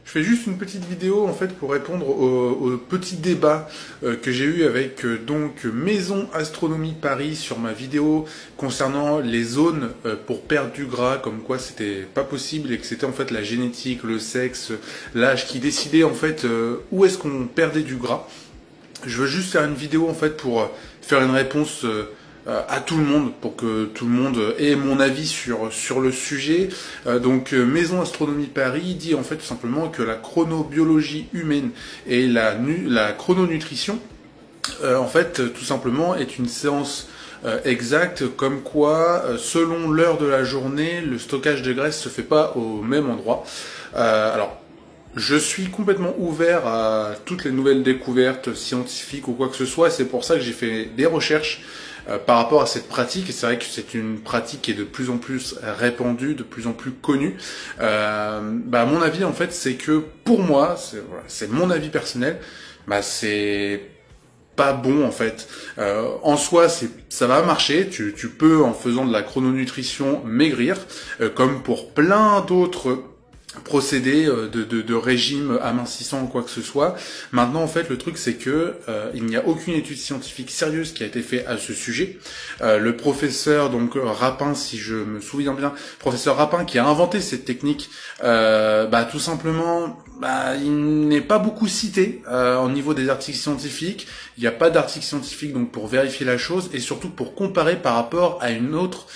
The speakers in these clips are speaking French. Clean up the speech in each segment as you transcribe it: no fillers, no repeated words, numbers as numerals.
Je fais juste une petite vidéo en fait pour répondre au petit débat que j'ai eu avec donc Maison Astronomie Paris sur ma vidéo concernant les zones pour perdre du gras, comme quoi c'était pas possible et que c'était en fait la génétique, le sexe, l'âge qui décidait en fait où est-ce qu'on perdait du gras. Je veux juste faire une vidéo en fait pour faire une réponse à tout le monde, pour que tout le monde ait mon avis sur le sujet. Donc Maison Astronomie Paris dit en fait tout simplement que la chronobiologie humaine et la chrononutrition en fait tout simplement est une séance exacte, comme quoi selon l'heure de la journée le stockage de graisse se fait pas au même endroit. Alors je suis complètement ouvert à toutes les nouvelles découvertes scientifiques ou quoi que ce soit, c'est pour ça que j'ai fait des recherches par rapport à cette pratique, et c'est vrai que c'est une pratique qui est de plus en plus répandue, de plus en plus connue. Mon avis en fait c'est que pour moi, c'est mon avis personnel, c'est pas bon en fait. En soi, ça va marcher. Tu peux en faisant de la chrononutrition maigrir, comme pour plein d'autres procédés de régime amincissant ou quoi que ce soit. Maintenant en fait le truc c'est que il n'y a aucune étude scientifique sérieuse qui a été faite à ce sujet. Le professeur donc Rapin, si je me souviens bien, professeur Rapin qui a inventé cette technique, tout simplement il n'est pas beaucoup cité au niveau des articles scientifiques. Il n'y a pas d'article scientifique donc pour vérifier la chose et surtout pour comparer par rapport à une autre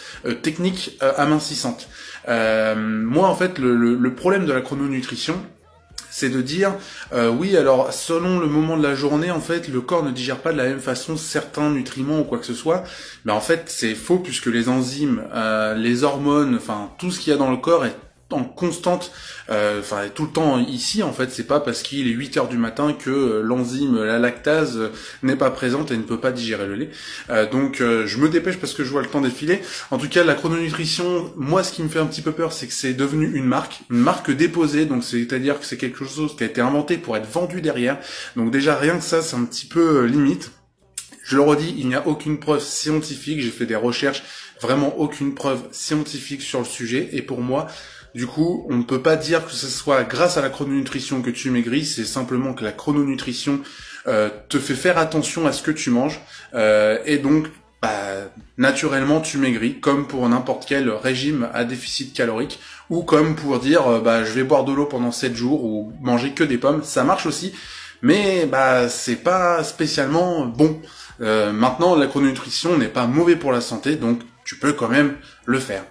technique amincissante. Moi en fait le problème de la chrononutrition, c'est de dire oui, alors selon le moment de la journée en fait le corps ne digère pas de la même façon certains nutriments ou quoi que ce soit. Mais en fait c'est faux, puisque les enzymes, les hormones, enfin tout ce qu'il y a dans le corps est en constante, tout le temps ici en fait. C'est pas parce qu'il est 8 heures du matin que l'enzyme, la lactase n'est pas présente et ne peut pas digérer le lait. Donc je me dépêche parce que je vois le temps défiler. En tout cas la chrononutrition, moi ce qui me fait un petit peu peur, c'est que c'est devenu une marque déposée, donc c'est-à-dire que c'est quelque chose qui a été inventé pour être vendu derrière. Donc déjà rien que ça c'est un petit peu limite. Je le redis, il n'y a aucune preuve scientifique, j'ai fait des recherches, vraiment aucune preuve scientifique sur le sujet, et pour moi, du coup, on ne peut pas dire que ce soit grâce à la chrononutrition que tu maigris, c'est simplement que la chrononutrition te fait faire attention à ce que tu manges, et donc naturellement tu maigris, comme pour n'importe quel régime à déficit calorique, ou comme pour dire je vais boire de l'eau pendant 7 jours ou manger que des pommes, ça marche aussi, mais c'est pas spécialement bon. Maintenant la chrononutrition n'est pas mauvais pour la santé, donc tu peux quand même le faire.